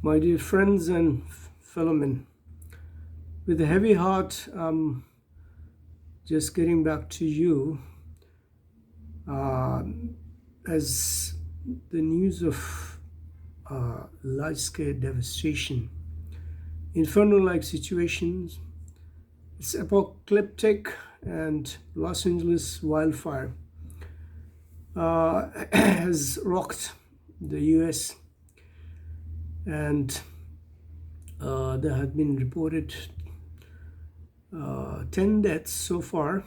My dear friends and fellow men, with a heavy heart, I'm just getting back to you uh, as the news of large-scale devastation, inferno-like situations. It's apocalyptic, and Los Angeles wildfire has rocked the U.S. and there have been reported 10 deaths so far.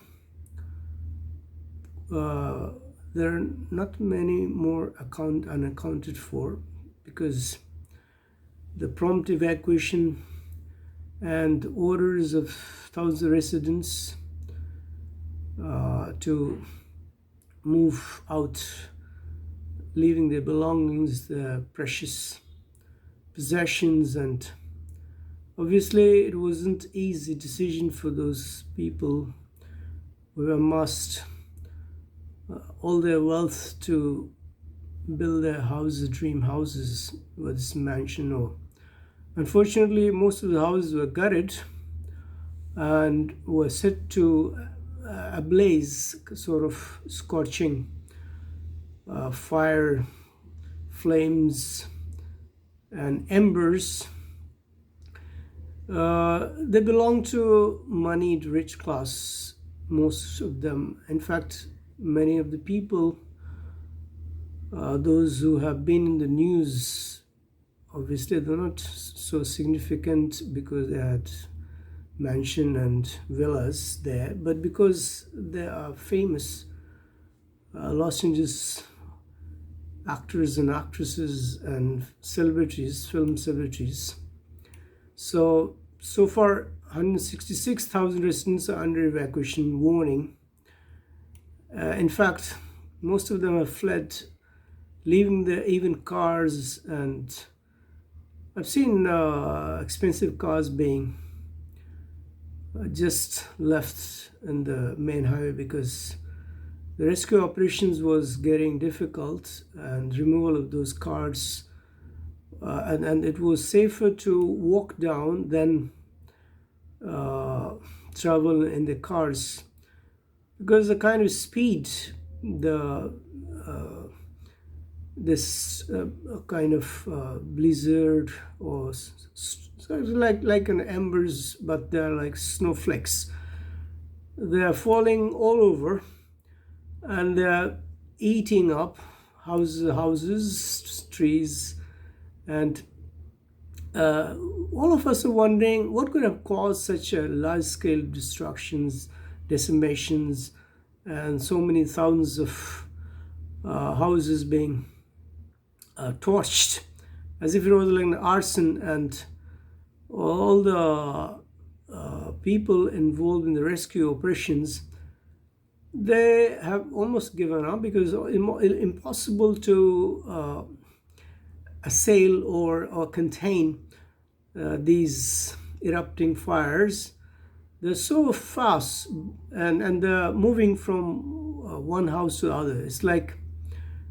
There are not many more unaccounted for because the prompt evacuation and orders of thousands of residents to move out, leaving their belongings, their precious possessions, and obviously it wasn't an easy decision for those people who amassed all their wealth to build their houses, dream houses, whether it's mansion or. Unfortunately, most of the houses were gutted and were set to ablaze, sort of scorching fire, flames, and embers. They belong to moneyed rich class, most of them. In fact, many of the people, those who have been in the news, obviously they're not so significant because they had mansion and villas there, but because they are famous Los Angeles actors and actresses and celebrities, film celebrities. So far 166,000 residents are under evacuation warning. In fact, most of them have fled, leaving even cars, and I've seen expensive cars being just left in the main highway because the rescue operations was getting difficult, and removal of those cars, and it was safer to walk down than travel in the cars because the kind of speed this kind of blizzard or like an embers, but they're like snowflakes. They're falling all over and they're eating up houses, trees, and all of us are wondering what could have caused such a large-scale destructions, decimations, and so many thousands of houses being torched, as if it was like an arson, and all the people involved in the rescue operations, they have almost given up because it's impossible to assail or contain these erupting fires. They're so fast and they're moving from one house to the other. It's like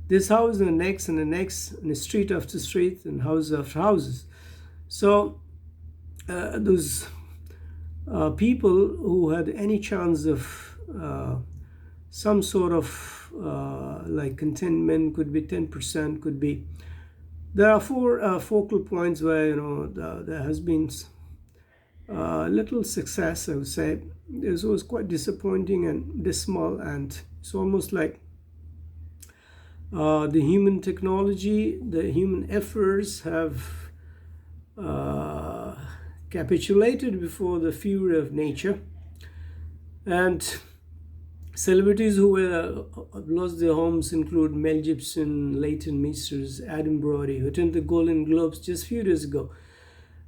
this house and the next and the next, and street after street and house after houses. So those people who had any chance of some sort of like containment, could be 10%, could be. There are four focal points where there has been little success, I would say. This was quite disappointing and dismal, and it's almost like the human technology, the human efforts have capitulated before the fury of nature. And celebrities who have lost their homes include Mel Gibson, Leighton Meesters, Adam Brody, who attended the Golden Globes just a few days ago.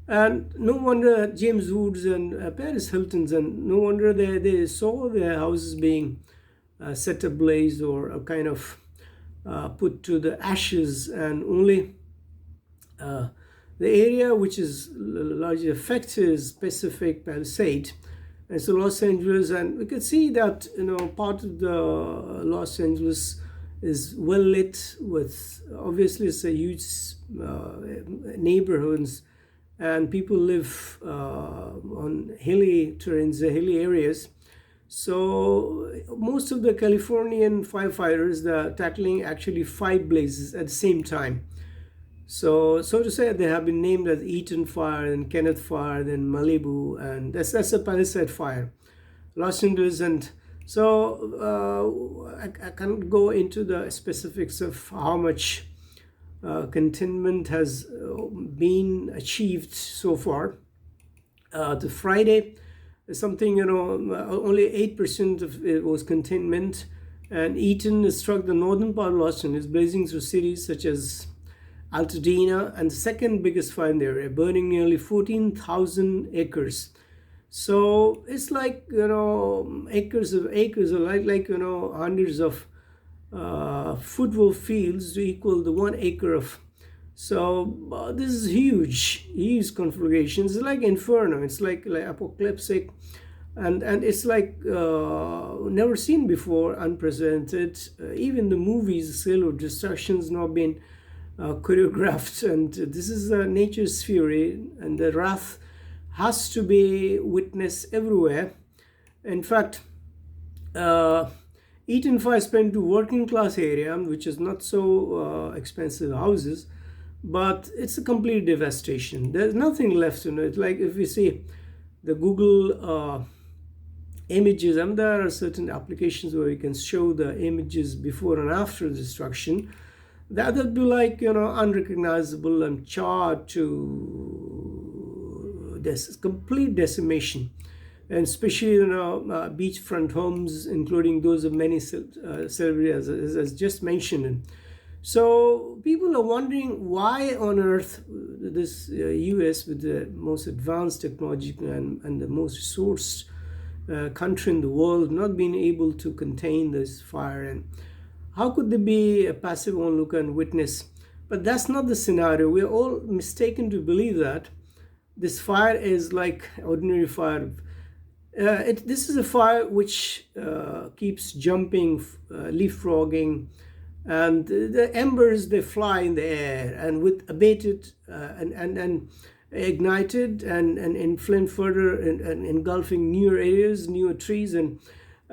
And no wonder James Woods and Paris Hilton's, and no wonder they saw their houses being set ablaze or kind of put to the ashes, and only the area which is largely affected is Pacific Palisade. And so Los Angeles, and we can see that part of the Los Angeles is well lit with, obviously it's a huge neighborhoods, and people live on hilly terrains, hilly areas. So most of the Californian firefighters, they're tackling actually 5 blazes at the same time. So to say, they have been named as Eaton Fire, and Kenneth Fire, then Malibu, and that's a Palisade Fire, Los Angeles. And so I can't go into the specifics of how much containment has been achieved so far. The Friday, something, only 8% of it was containment, and Eaton struck the northern part of Los Angeles, blazing through cities such as Altadena, and the second biggest fire in the area, burning nearly 14,000 acres. So it's like, acres of acres, or like hundreds of football fields to equal the 1 acre of. So this is huge conflagration. It's like inferno. It's like apocalyptic, and it's like never seen before, unprecedented. Even the movies, the scale of destruction's not been choreographed, and this is nature's fury, and the wrath has to be witnessed everywhere. In fact, Eaton Fire spent to working class area, which is not so expensive houses, but it's a complete devastation. There's nothing left. It's like if you see the Google images, and there are certain applications where you can show the images before and after destruction. That would be like, unrecognizable and charred to this complete decimation, and especially beachfront homes, including those of many celebrities, as just mentioned. So people are wondering why on earth this US, with the most advanced technology and the most resourced country in the world, not being able to contain this fire, and how could they be a passive onlooker and witness? But that's not the scenario. We are all mistaken to believe that this fire is like ordinary fire. This is a fire which keeps jumping, leapfrogging, and the embers, they fly in the air, and with abated and ignited and inflamed further, and engulfing newer areas, newer trees, and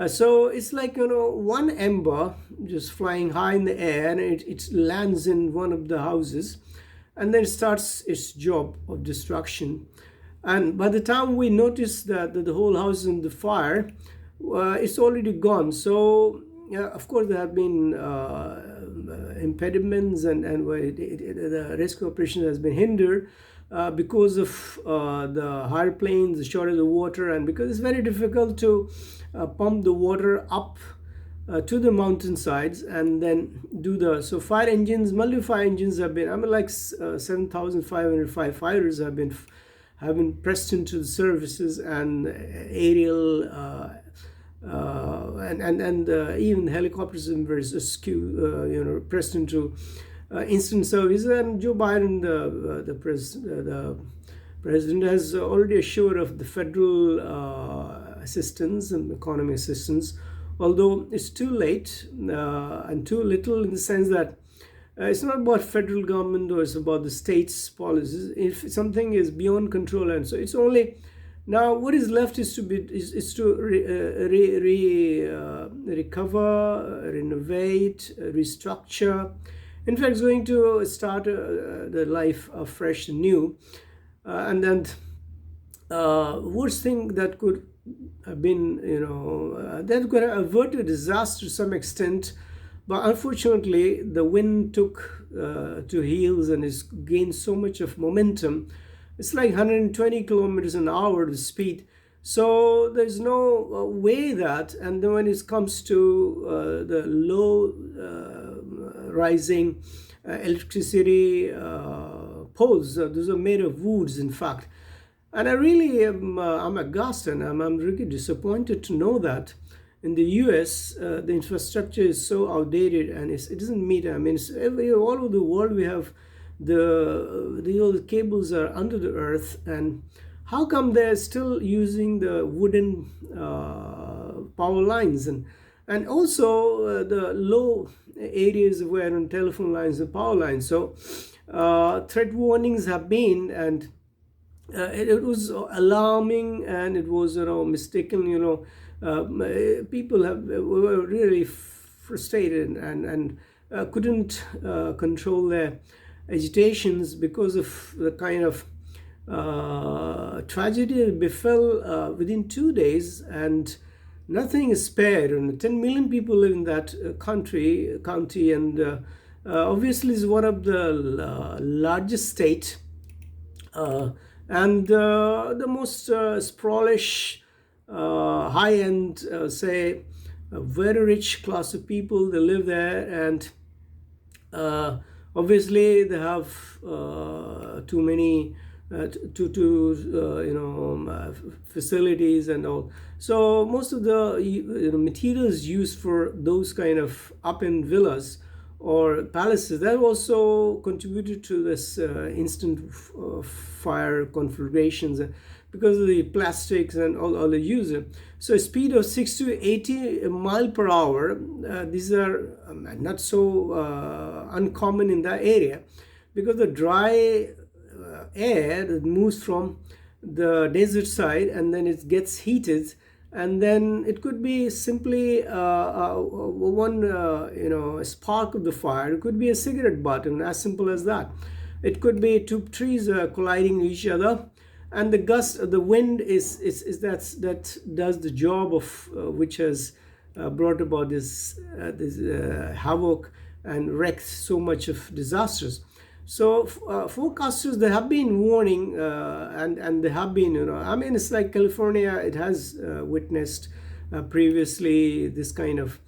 so it's like, one ember just flying high in the air, and it lands in one of the houses, and then it starts its job of destruction. And by the time we notice that the whole house is in the fire, it's already gone. So of course there have been impediments, and the rescue operation has been hindered because of the higher plains, the shortage of water, and because it's very difficult to pump the water up to the mountainsides and then do so fire engines, multi fire engines have been, 7,500 firefighters have been pressed into the services, and aerial and even helicopters and rescue pressed into instant service. And Joe Biden, the president, has already assured of the federal assistance and economic assistance, although it's too late and too little, in the sense that it's not about federal government, or it's about the state's policies. If something is beyond control, and so it's only now what is left is to recover, renovate, restructure. In fact, it's going to start the life afresh and new. And then worst thing that could have been, that could have averted disaster to some extent. But unfortunately, the wind took to heels, and it's gained so much of momentum. It's like 120 kilometers an hour, the speed. So there's no way that, and then when it comes to the low rising electricity poles, those are made of woods, in fact. And I really am, I'm aghast, and I'm really disappointed to know that in the US, the infrastructure is so outdated, and it doesn't meet. All over the world we have the old cables are under the earth, and how come they're still using the wooden power lines? And and also the low areas where on telephone lines and power lines. So threat warnings have been, and it was alarming, and it was mistaken. People were really frustrated and couldn't control their agitations because of the kind of tragedy that befell within 2 days, and nothing is spared. And 10 million people live in that county, and obviously is one of the largest state, and the most sprawlish, high-end, say, a very rich class of people, they live there. And obviously they have too many facilities and all. So most of the materials used for those kind of up-end villas or palaces, that also contributed to this instant fire conflagrations, because of the plastics and all the use. So a speed of 6 to 80 mile per hour, these are not so uncommon in that area, because the dry air that moves from the desert side, and then it gets heated, and then it could be simply one spark of the fire. It could be a cigarette butt, and as simple as that. It could be two trees colliding with each other, and the gust, the wind is that does the job of which has brought about this havoc and wreaked so much of disasters. So forecasters, they have been warning, and they have been, it's like California, it has witnessed previously this kind of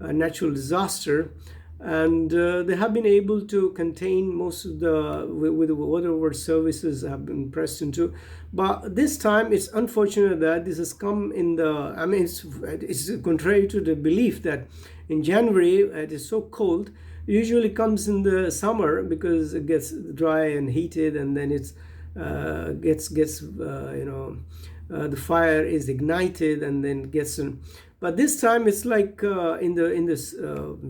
natural disaster, and they have been able to contain most of the, with whatever services have been pressed into. But this time it's unfortunate that this has come in the, it's contrary to the belief that in January it is so cold. It usually comes in the summer because it gets dry and heated, and then it's the fire is ignited and then gets in. But this time it's like in this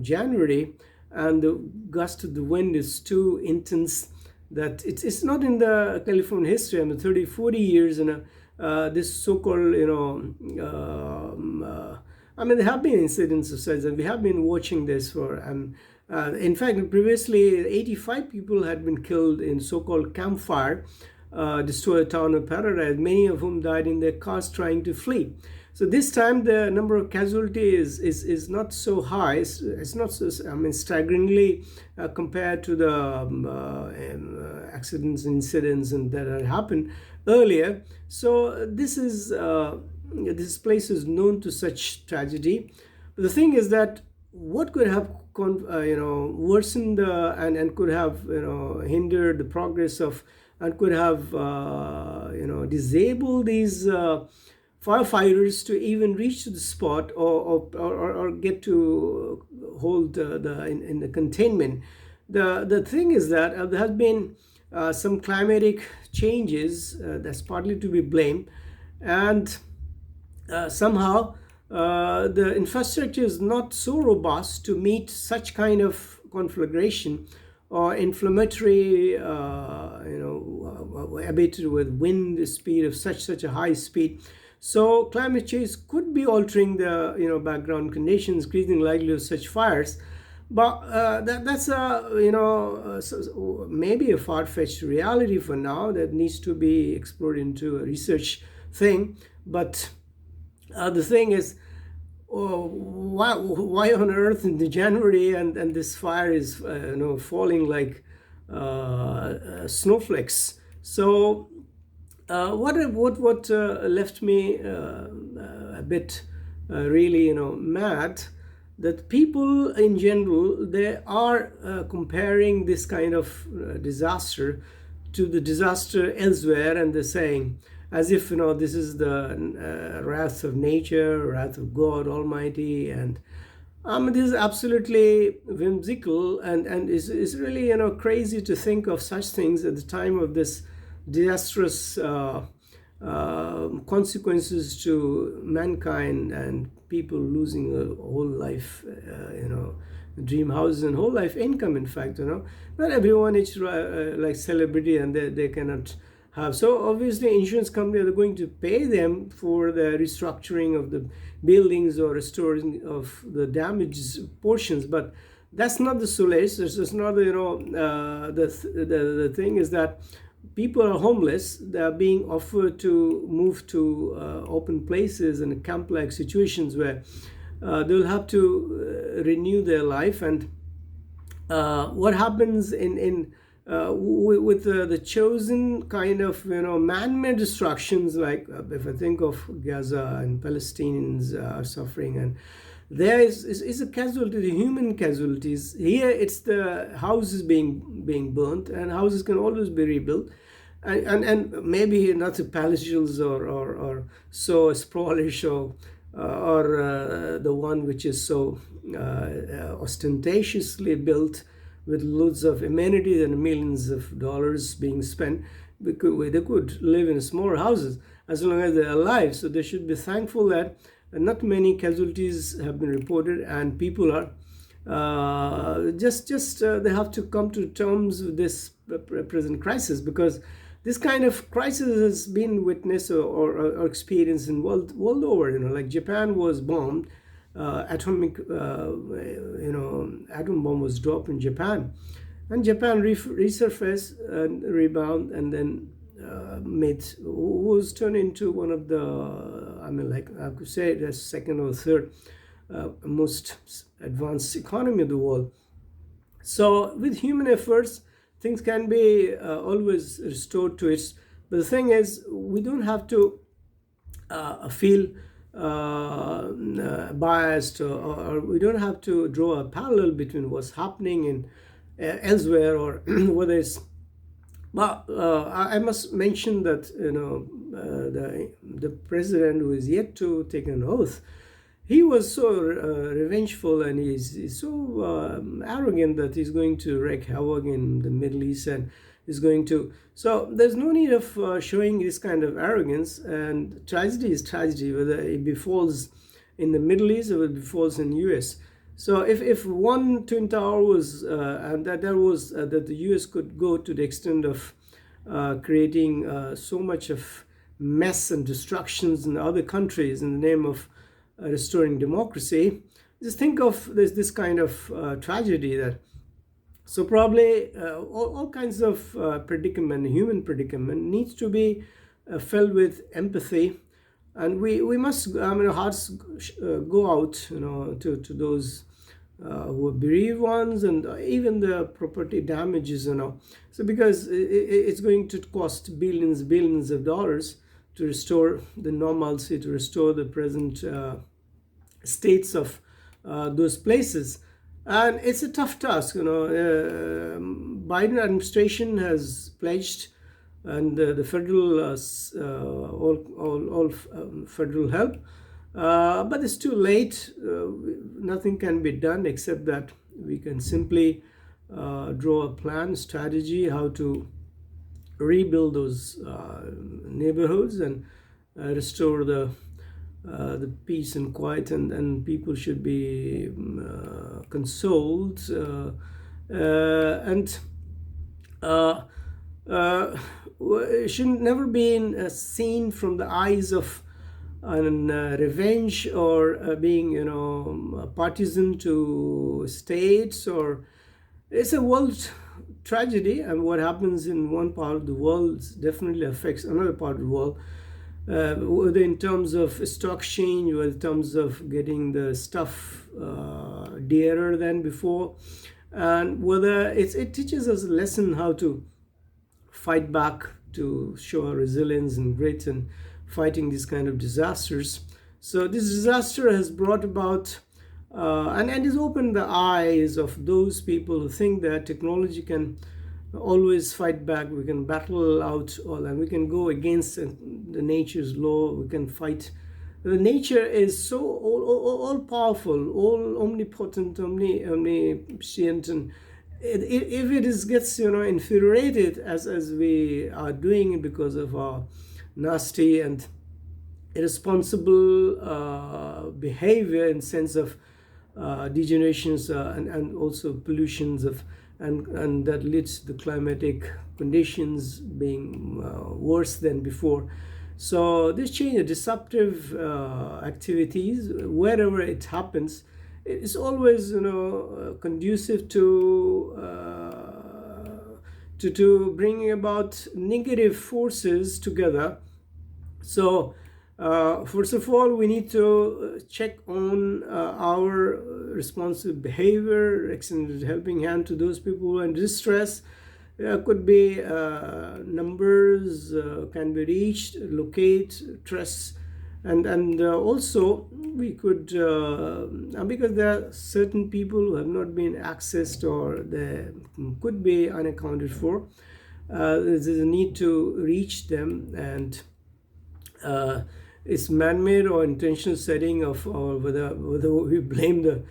January, and the gust of the wind is too intense that it's not in the California history. 30-40 years, and this so-called there have been incidents of such, and we have been watching this for in fact, previously 85 people had been killed in so-called campfire, destroyed town of Paradise, many of whom died in their cars trying to flee. So this time the number of casualties is not so high. It's not so, staggeringly compared to the accidents, incidents, and that had happened earlier. So this place is known to such tragedy. But the thing is that what could have worsened and could have hindered the progress of, and could have disabled these firefighters to even reach to the spot or get to hold in the containment. The thing is that there has been some climatic changes that's partly to be blamed, and somehow the infrastructure is not so robust to meet such kind of conflagration or inflammatory, abated with wind speed of such a high speed. So climate change could be altering the background conditions, increasing likelihood of such fires. But that's maybe a far-fetched reality for now that needs to be explored into a research thing. But the thing is, why on earth in the January and this fire is falling like snowflakes? So what left me a bit really mad, that people in general, they are comparing this kind of disaster to the disaster elsewhere, and they're saying, as if this is the wrath of nature, wrath of God Almighty, and this is absolutely whimsical, and it's really crazy to think of such things at the time of this disastrous consequences to mankind and people losing a whole life, dream houses and whole life income. In fact, not everyone is like celebrity and they cannot have. So obviously insurance companies are going to pay them for the restructuring of the buildings or restoring of the damaged portions, but that's not the solace. This is not the thing is that people are homeless. They are being offered to move to open places and camp-like situations where they'll have to renew their life. And what happens with the chosen kind of man-made destructions, like if I think of Gaza and Palestinians are suffering, and there is a casualty, the human casualties. Here it's the houses being burnt, and houses can always be rebuilt. And maybe not the palatials or so sprawlish or the one which is so ostentatiously built with loads of amenities and millions of dollars being spent. They could live in smaller houses as long as they're alive. So they should be thankful that not many casualties have been reported, and people are they have to come to terms with this present crisis, because this kind of crisis has been witnessed or experienced in world over. Like Japan was bombed, atom bomb was dropped in Japan, and Japan resurfaced and rebound, and then was turned into one of the, I could say the second or third most advanced economy of the world. So with human efforts, things can be always restored to its. But the thing is, we don't have to feel biased, or we don't have to draw a parallel between what's happening in elsewhere, or whether it's. But I must mention that the president, who is yet to take an oath, he was so revengeful, and he's so arrogant that he's going to wreak havoc in the Middle East, and is going to. So there's no need of showing this kind of arrogance. And tragedy is tragedy, whether it befalls in the Middle East or it befalls in the U.S. So if one twin tower was, and that the U.S. could go to the extent of creating so much of mess and destructions in other countries in the name of restoring democracy, just think of this kind of tragedy. That so probably all kinds of human predicament needs to be filled with empathy, and we must, hearts go out to those who are bereaved ones, and even the property damages, so because it's going to cost billions of dollars to restore the normalcy, to restore the present states of those places. And it's a tough task. Biden administration has pledged, and the federal all federal help, but it's too late. Nothing can be done except that we can simply draw a plan, strategy, how to rebuild those neighborhoods and restore the peace and quiet, and people should be consoled, and it should never be seen from the eyes of revenge, or being partisan to states. Or it's a world tragedy, and what happens in one part of the world definitely affects another part of the world, whether in terms of stock exchange, or in terms of getting the stuff dearer than before, and whether it teaches us a lesson how to fight back, to show our resilience and grit in fighting these kind of disasters. So this disaster has brought about and has opened the eyes of those people who think that technology can always fight back. We can battle out all, and we can go against the nature's law. We can fight. The nature is so all powerful, all omnipotent, omniscient, and if it gets infuriated as we are doing because of our nasty and irresponsible behavior in sense of degenerations and also pollutions of and that leads to the climatic conditions being worse than before. So this change, disruptive activities, wherever it happens, it's always conducive to bringing about negative forces together. So first of all, we need to check on our responsive behavior, extended helping hand to those people who are in distress. Could be numbers can be reached, locate, trace, and also we could because there are certain people who have not been accessed or they could be unaccounted for. There's a need to reach them, and it's man-made or intentional setting of, or whether we blame the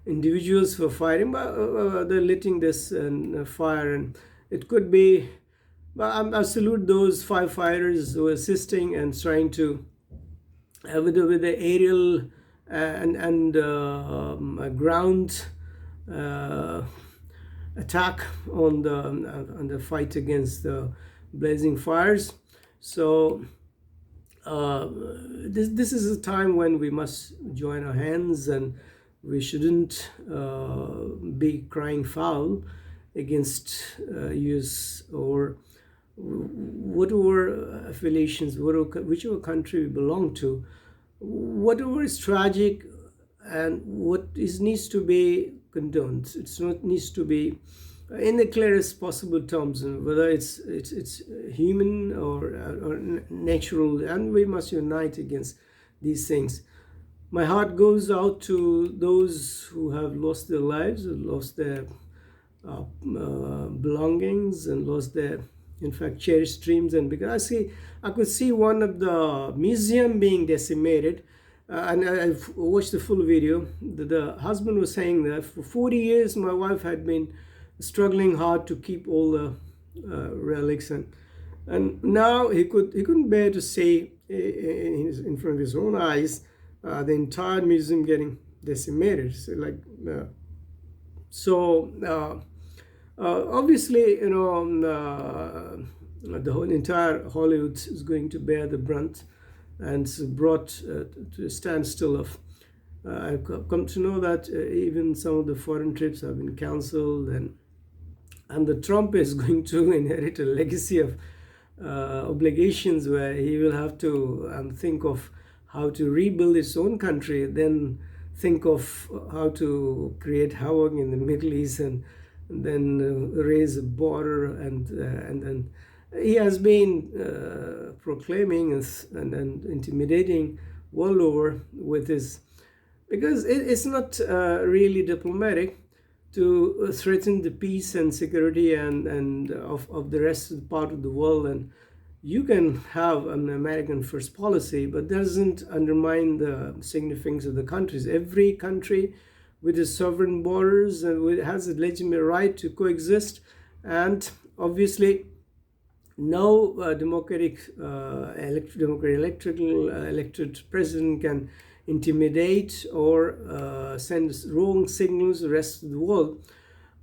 individuals for firing, but they're letting this fire, and it could be. But I salute those firefighters who are assisting and trying to with the aerial and ground attack on the fight against the blazing fires. So this is a time when we must join our hands, and we shouldn't be crying foul against US or whatever affiliations, whichever country we belong to. Whatever is tragic and what needs to be condoned, it's not needs to be in the clearest possible terms, whether it's human or natural, and we must unite against these things. My heart goes out to those who have lost their lives, lost their belongings, and lost their, in fact, cherished dreams. And because I could see one of the museum being decimated, and I've watched the full video. The husband was saying that for 40 years my wife had been struggling hard to keep all the relics, and now he couldn't bear to see in front of his own eyes the entire museum getting decimated. So obviously, the whole entire Hollywood is going to bear the brunt, and it's brought to a standstill of. I've come to know that even some of the foreign trips have been cancelled, and the Trump is going to inherit a legacy of obligations where he will have to think of how to rebuild his own country, then think of how to create havoc in the Middle East, and then raise a border, and then he has been proclaiming and intimidating world over with his, because it's not really diplomatic to threaten the peace and security and of the rest of the part of the world. And you can have an American first policy, but that doesn't undermine the significance of the countries. Every country with its sovereign borders has a legitimate right to coexist, and obviously no democratic elected president can intimidate or send wrong signals to the rest of the world.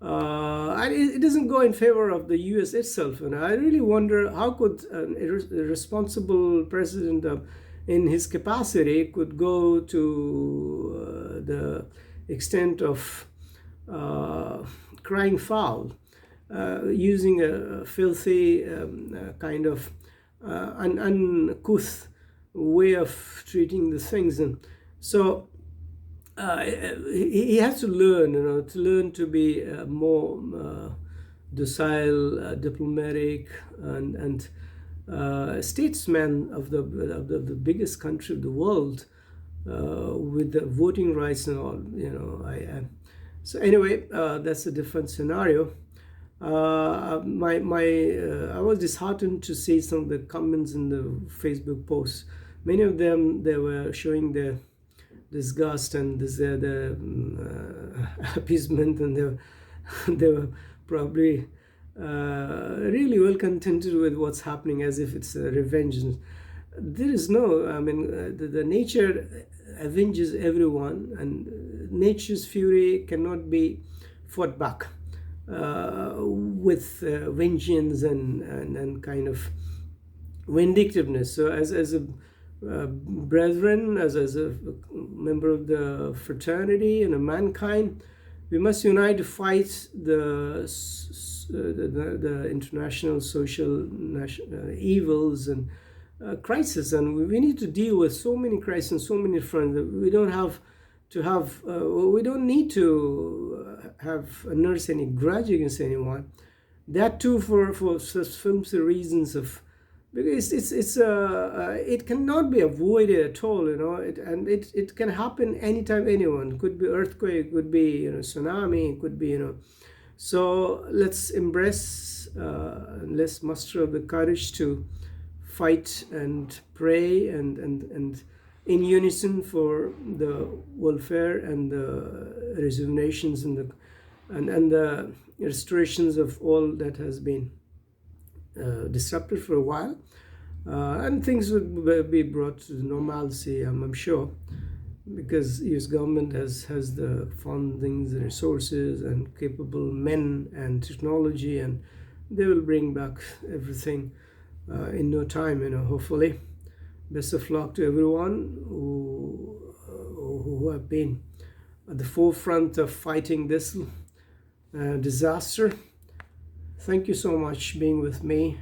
And it doesn't go in favor of the US itself. And I really wonder how could a responsible president in his capacity could go to the extent of crying foul, using a filthy kind of uncouth way of treating the things. And so he has to learn, to be more docile, diplomatic, and statesman of the biggest country of the world, with the voting rights and all. So anyway, that's a different scenario. I was disheartened to see some of the comments in the Facebook posts. Many of them, they were showing their disgust and the appeasement, and they were probably really well contented with what's happening, as if it's a revenge. there is no, I mean, the nature avenges everyone, and nature's fury cannot be fought back with vengeance and kind of vindictiveness. So as a brethren, as a member of the fraternity and a mankind, we must unite to fight the international social evils and crisis. And we need to deal with so many crises and so many fronts that we don't have to have, we don't need to have nurse any grudge against anyone. That too for such films reasons of, because it cannot be avoided at all, you know. It can happen anytime, anyone. It could be earthquake, could be, you know, tsunami, could be, you know. So let's embrace, let's muster up the courage to fight and pray and in unison for the welfare and the rejuvenations and the restorations of all that has been disrupted for a while, and things would be brought to normalcy, I'm sure, because US government has the fundings, the resources, and capable men and technology, and they will bring back everything in no time, you know, hopefully. Best of luck to everyone who have been at the forefront of fighting this disaster. Thank you so much being with me.